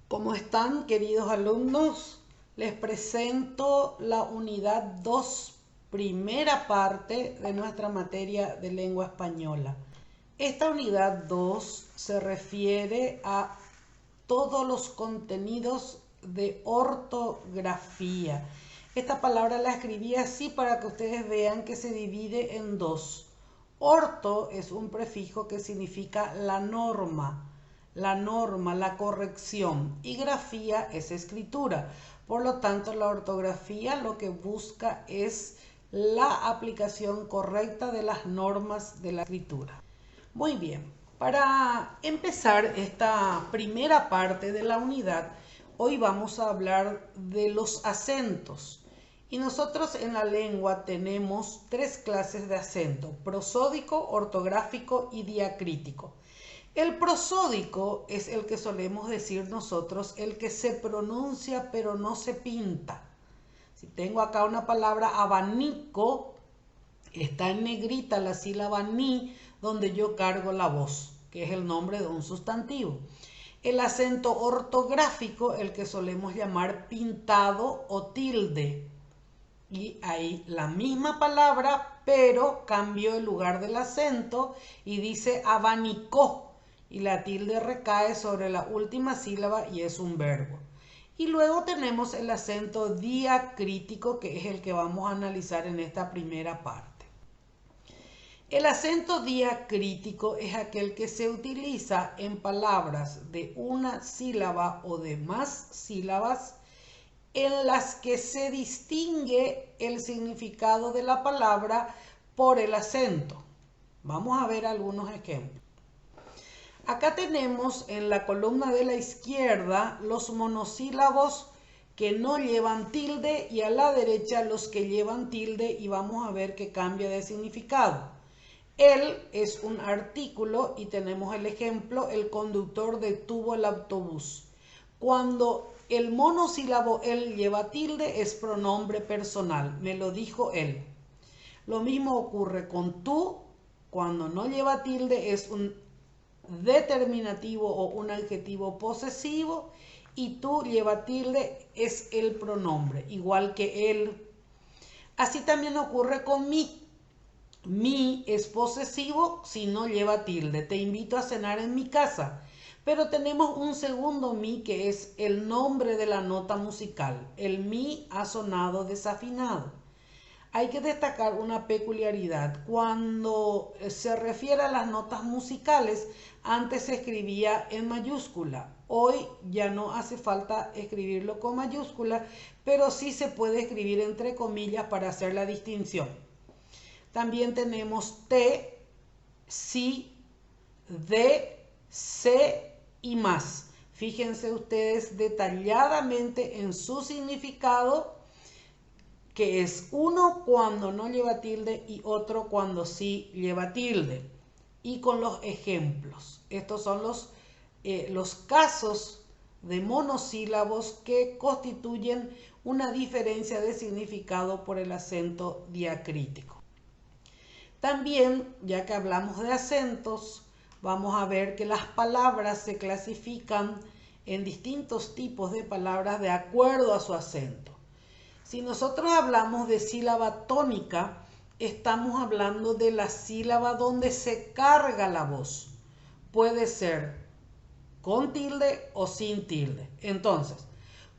¿Cómo están, queridos alumnos? Les presento la unidad 2, primera parte de nuestra materia de lengua española. Esta unidad 2 se refiere a todos los contenidos de ortografía. Esta palabra la escribí así para que ustedes vean que se divide en dos. Orto es un prefijo que significa la norma, la corrección, y grafía es escritura. Por lo tanto, la ortografía lo que busca es la aplicación correcta de las normas de la escritura. Muy bien, para empezar esta primera parte de la unidad, hoy vamos a hablar de los acentos. Y nosotros en la lengua tenemos tres clases de acento: prosódico, ortográfico y diacrítico. El prosódico es el que solemos decir nosotros, el que se pronuncia pero no se pinta. Si tengo acá una palabra abanico, está en negrita la sílaba ni, donde yo cargo la voz, que es el nombre de un sustantivo. El acento ortográfico, el que solemos llamar pintado o tilde. Y ahí la misma palabra, pero cambio el lugar del acento y dice abanicó. Y la tilde recae sobre la última sílaba y es un verbo. Y luego tenemos el acento diacrítico, que es el que vamos a analizar en esta primera parte. El acento diacrítico es aquel que se utiliza en palabras de una sílaba o de más sílabas en las que se distingue el significado de la palabra por el acento. Vamos a ver algunos ejemplos. Acá tenemos en la columna de la izquierda los monosílabos que no llevan tilde y a la derecha los que llevan tilde, y vamos a ver que cambia de significado. El es un artículo y tenemos el ejemplo: el conductor detuvo el autobús. Cuando el monosílabo el lleva tilde es pronombre personal, me lo dijo él. Lo mismo ocurre con tú, cuando no lleva tilde es un determinativo o un adjetivo posesivo, y tú lleva tilde es el pronombre, igual que él. Así también ocurre con mi. Mi es posesivo si no lleva tilde. Te invito a cenar en mi casa. Pero tenemos un segundo mi, que es el nombre de la nota musical. El mi ha sonado desafinado. Hay que destacar una peculiaridad. Cuando se refiere a las notas musicales, antes se escribía en mayúscula. Hoy ya no hace falta escribirlo con mayúscula, pero sí se puede escribir entre comillas para hacer la distinción. También tenemos T, si, de, se y más. Fíjense ustedes detalladamente en su significado, que es uno cuando no lleva tilde y otro cuando sí lleva tilde. Y con los ejemplos. Estos son los casos de monosílabos que constituyen una diferencia de significado por el acento diacrítico. También, ya que hablamos de acentos, vamos a ver que las palabras se clasifican en distintos tipos de palabras de acuerdo a su acento. Si nosotros hablamos de sílaba tónica, estamos hablando de la sílaba donde se carga la voz. Puede ser con tilde o sin tilde. Entonces,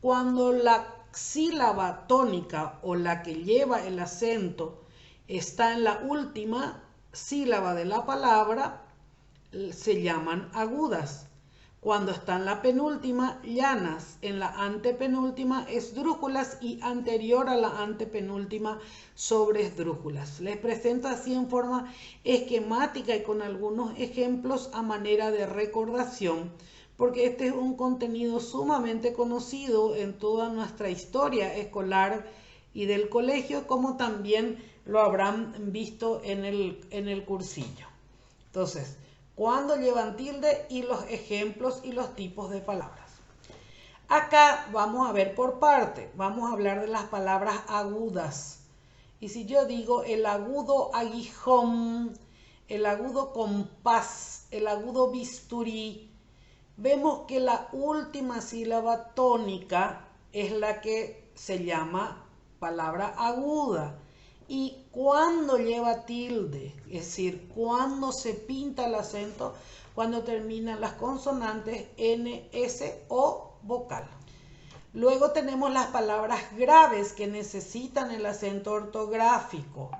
cuando la sílaba tónica o la que lleva el acento está en la última sílaba de la palabra, se llaman agudas. Cuando está en la penúltima, llanas. En la antepenúltima, esdrújulas, y anterior a la antepenúltima, sobreesdrújulas. Les presento así en forma esquemática y con algunos ejemplos a manera de recordación, porque este es un contenido sumamente conocido en toda nuestra historia escolar y del colegio, como también lo habrán visto en el cursillo. Entonces, cuando llevan tilde y los ejemplos y los tipos de palabras. Acá vamos a ver por parte. Vamos a hablar de las palabras agudas. Y si yo digo el agudo aguijón, el agudo compás, el agudo bisturí, vemos que la última sílaba tónica es la que se llama palabra aguda. Y cuando lleva tilde, es decir, cuando se pinta el acento, cuando terminan las consonantes N, S o vocal. Luego tenemos las palabras graves que necesitan el acento ortográfico.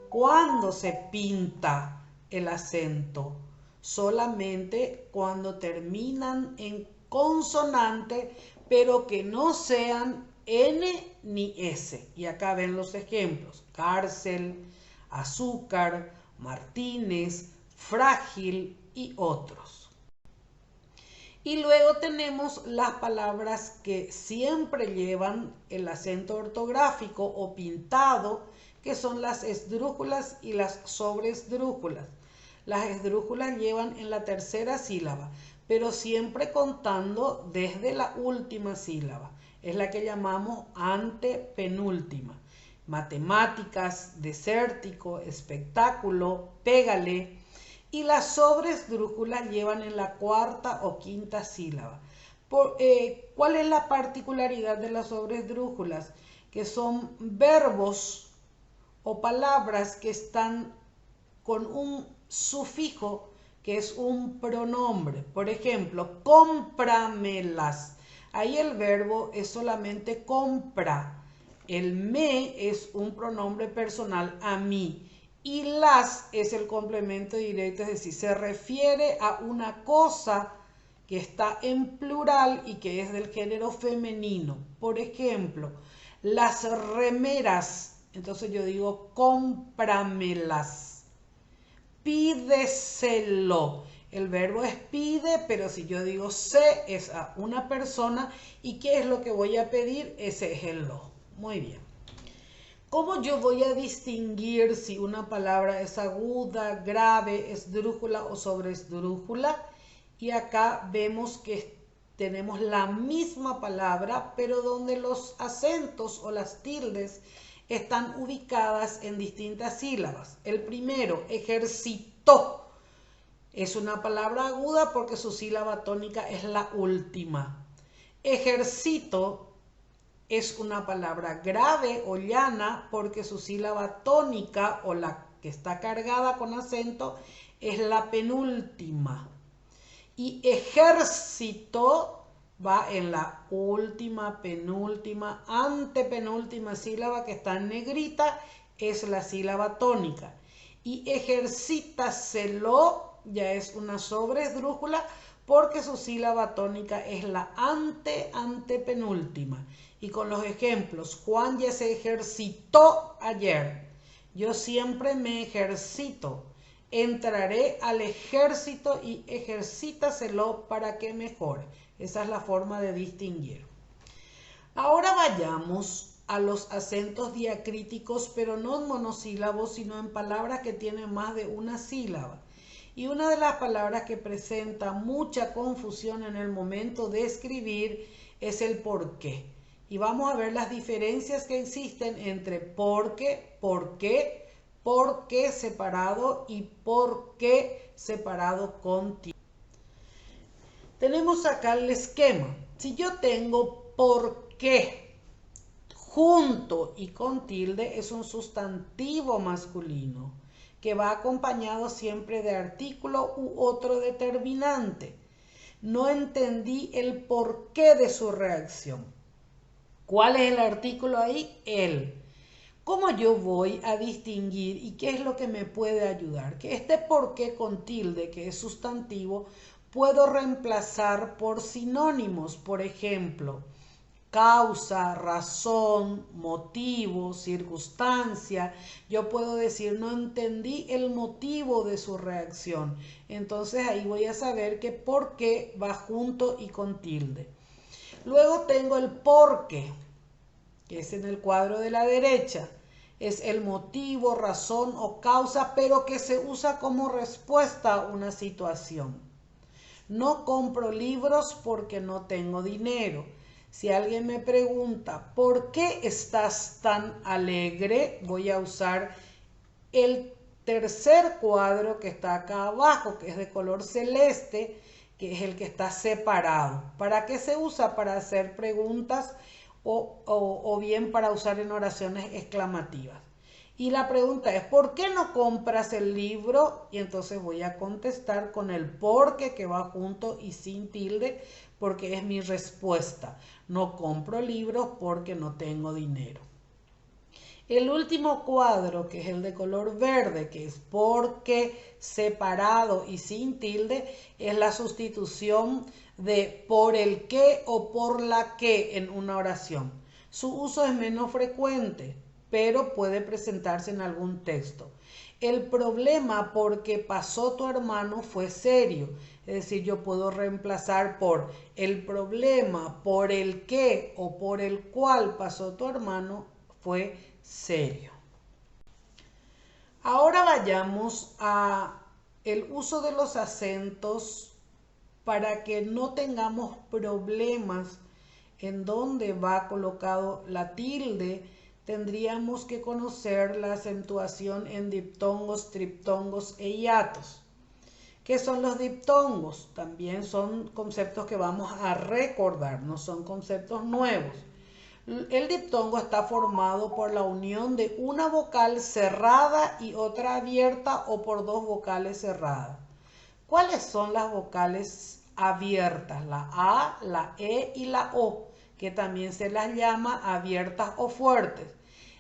¿Cuándo se pinta el acento? Solamente cuando terminan en consonante, pero que no sean N ni S. Y acá ven los ejemplos: cárcel, azúcar, Martínez, frágil y otros. Y luego tenemos las palabras que siempre llevan el acento ortográfico o pintado, que son las esdrújulas y las sobresdrújulas. Las esdrújulas llevan en la tercera sílaba, pero siempre contando desde la última sílaba. Es la que llamamos antepenúltima. Matemáticas, desértico, espectáculo, pégale. Y las sobresdrújulas llevan en la cuarta o quinta sílaba. ¿Cuál es la particularidad de las sobresdrújulas? Que son verbos o palabras que están con un sufijo que es un pronombre. Por ejemplo, cómpramelas. Ahí el verbo es solamente compra. El me es un pronombre personal a mí. Y las es el complemento directo, es decir, se refiere a una cosa que está en plural y que es del género femenino. Por ejemplo, las remeras. Entonces yo digo, cómpramelas. Pídeselo. El verbo es pide, pero si yo digo se, es a una persona. ¿Y qué es lo que voy a pedir? Ese es el lo. Muy bien. ¿Cómo yo voy a distinguir si una palabra es aguda, grave, esdrújula o sobresdrújula? Y acá vemos que tenemos la misma palabra, pero donde los acentos o las tildes están ubicadas en distintas sílabas. El primero, ejercitó, es una palabra aguda porque su sílaba tónica es la última. Ejercito es una palabra grave o llana porque su sílaba tónica o la que está cargada con acento es la penúltima. Y ejército va en la última, penúltima, antepenúltima sílaba que está en negrita, es la sílaba tónica. Y ejercítaselo ya es una sobresdrújula porque su sílaba tónica es la antepenúltima. Y con los ejemplos, Juan ya se ejercitó ayer. Yo siempre me ejercito. Entraré al ejército y ejercítaselo para que mejore. Esa es la forma de distinguir. Ahora vayamos a los acentos diacríticos, pero no en monosílabos, sino en palabras que tienen más de una sílaba. Y una de las palabras que presenta mucha confusión en el momento de escribir es el por qué. Y vamos a ver las diferencias que existen entre por qué separado y por qué separado con tilde. Tenemos acá el esquema. Si yo tengo por qué junto y con tilde, es un sustantivo masculino que va acompañado siempre de artículo u otro determinante. No entendí el porqué de su reacción. ¿Cuál es el artículo ahí? El. ¿Cómo yo voy a distinguir y qué es lo que me puede ayudar? Que este por qué con tilde, que es sustantivo, puedo reemplazar por sinónimos. Por ejemplo, causa, razón, motivo, circunstancia. Yo puedo decir, no entendí el motivo de su reacción. Entonces ahí voy a saber que por qué va junto y con tilde. Luego tengo el porque, que es en el cuadro de la derecha. Es el motivo, razón o causa, pero que se usa como respuesta a una situación. No compro libros porque no tengo dinero. Si alguien me pregunta, ¿por qué estás tan alegre? Voy a usar el tercer cuadro que está acá abajo, que es de color celeste, que es el que está separado. ¿Para qué se usa? Para hacer preguntas o bien para usar en oraciones exclamativas. Y la pregunta es, ¿por qué no compras el libro? Y entonces voy a contestar con el porque que va junto y sin tilde, porque es mi respuesta. No compro libros porque no tengo dinero. El último cuadro, que es el de color verde, que es porque separado y sin tilde, es la sustitución de por el qué o por la que en una oración. Su uso es menos frecuente, pero puede presentarse en algún texto. El problema porque pasó tu hermano fue serio. Es decir, yo puedo reemplazar por el problema por el que o por el cual pasó tu hermano fue serio. Ahora vayamos a el uso de los acentos para que no tengamos problemas en dónde va colocado la tilde. Tendríamos que conocer la acentuación en diptongos, triptongos e hiatos. ¿Qué son los diptongos? También son conceptos que vamos a recordar, no son conceptos nuevos. El diptongo está formado por la unión de una vocal cerrada y otra abierta o por dos vocales cerradas. ¿Cuáles son las vocales abiertas? La A, la E y la O, que también se las llama abiertas o fuertes.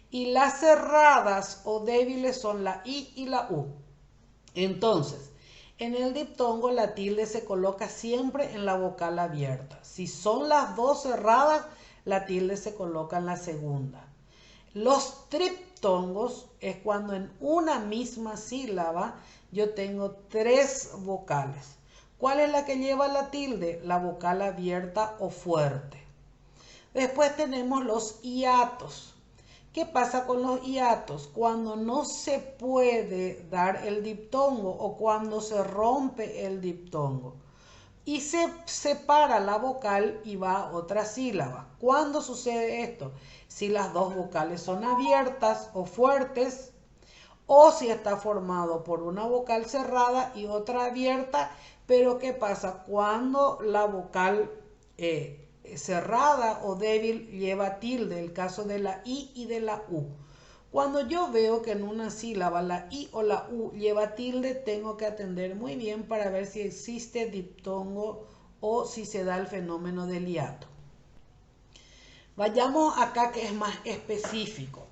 Y las cerradas o débiles son la I y la U. Entonces, en el diptongo la tilde se coloca siempre en la vocal abierta. Si son las dos cerradas, la tilde se coloca en la segunda. Los triptongos es cuando en una misma sílaba yo tengo tres vocales. ¿Cuál es la que lleva la tilde? La vocal abierta o fuerte. Después tenemos los hiatos. ¿Qué pasa con los hiatos? Cuando no se puede dar el diptongo o cuando se rompe el diptongo y se separa la vocal y va a otra sílaba. ¿Cuándo sucede esto? Si las dos vocales son abiertas o fuertes, o si está formado por una vocal cerrada y otra abierta. Pero ¿qué pasa? Cuando la vocal cerrada o débil lleva tilde, el caso de la I y de la U. Cuando yo veo que en una sílaba la I o la U lleva tilde, tengo que atender muy bien para ver si existe diptongo o si se da el fenómeno del hiato. Vayamos acá que es más específico.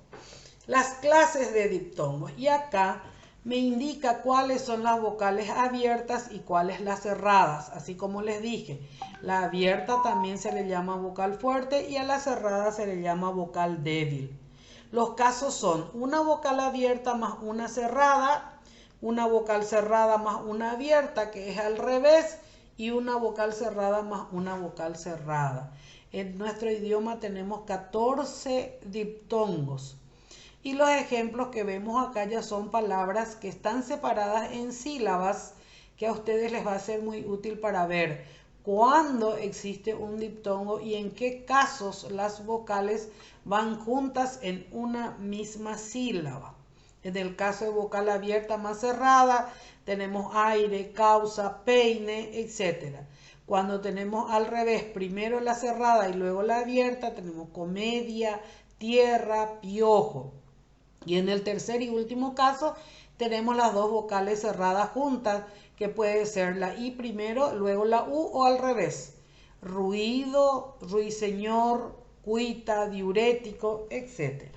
Las clases de diptongos. Y acá me indica cuáles son las vocales abiertas y cuáles las cerradas. Así como les dije, la abierta también se le llama vocal fuerte y a la cerrada se le llama vocal débil. Los casos son una vocal abierta más una cerrada, una vocal cerrada más una abierta, que es al revés, y una vocal cerrada más una vocal cerrada. En nuestro idioma tenemos 14 diptongos. Y los ejemplos que vemos acá ya son palabras que están separadas en sílabas, que a ustedes les va a ser muy útil para ver cuándo existe un diptongo y en qué casos las vocales van juntas en una misma sílaba. En el caso de vocal abierta más cerrada, tenemos aire, causa, peine, etc. Cuando tenemos al revés, primero la cerrada y luego la abierta, tenemos comedia, tierra, piojo. Y en el tercer y último caso, tenemos las dos vocales cerradas juntas, que puede ser la I primero, luego la U o al revés. Ruido, ruiseñor, cuita, diurético, etc.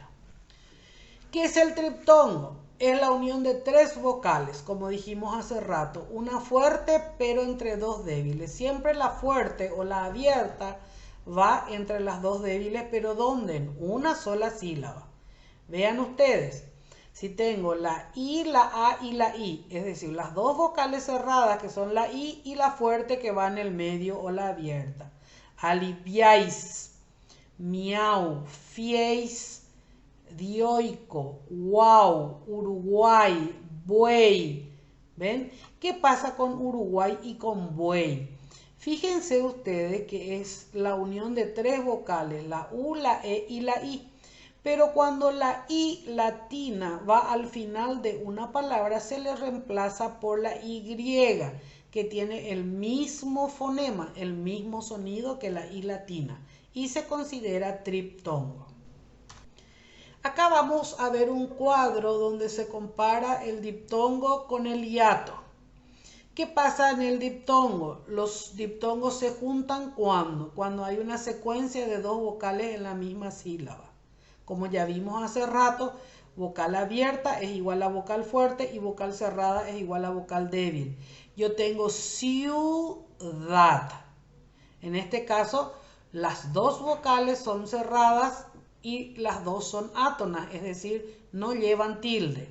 ¿Qué es el triptongo? Es la unión de tres vocales, como dijimos hace rato, una fuerte pero entre dos débiles. Siempre la fuerte o la abierta va entre las dos débiles, pero ¿dónde? En una sola sílaba. Vean ustedes, si tengo la I, la A y la I, es decir, las dos vocales cerradas que son la I y la fuerte que va en el medio o la abierta. Aliviáis, miau, fiéis, dioico, wow, Uruguay, buey. ¿Ven? ¿Qué pasa con Uruguay y con buey? Fíjense ustedes que es la unión de tres vocales, la U, la E y la I. Pero cuando la I latina va al final de una palabra, se le reemplaza por la Y. que tiene el mismo fonema, el mismo sonido que la I latina y se considera triptongo. Acá vamos a ver un cuadro donde se compara el diptongo con el hiato. ¿Qué pasa en el diptongo? Los diptongos se juntan cuando hay una secuencia de dos vocales en la misma sílaba. Como ya vimos hace rato, vocal abierta es igual a vocal fuerte y vocal cerrada es igual a vocal débil. Yo tengo ciudad. En este caso, las dos vocales son cerradas y las dos son átonas, es decir, no llevan tilde.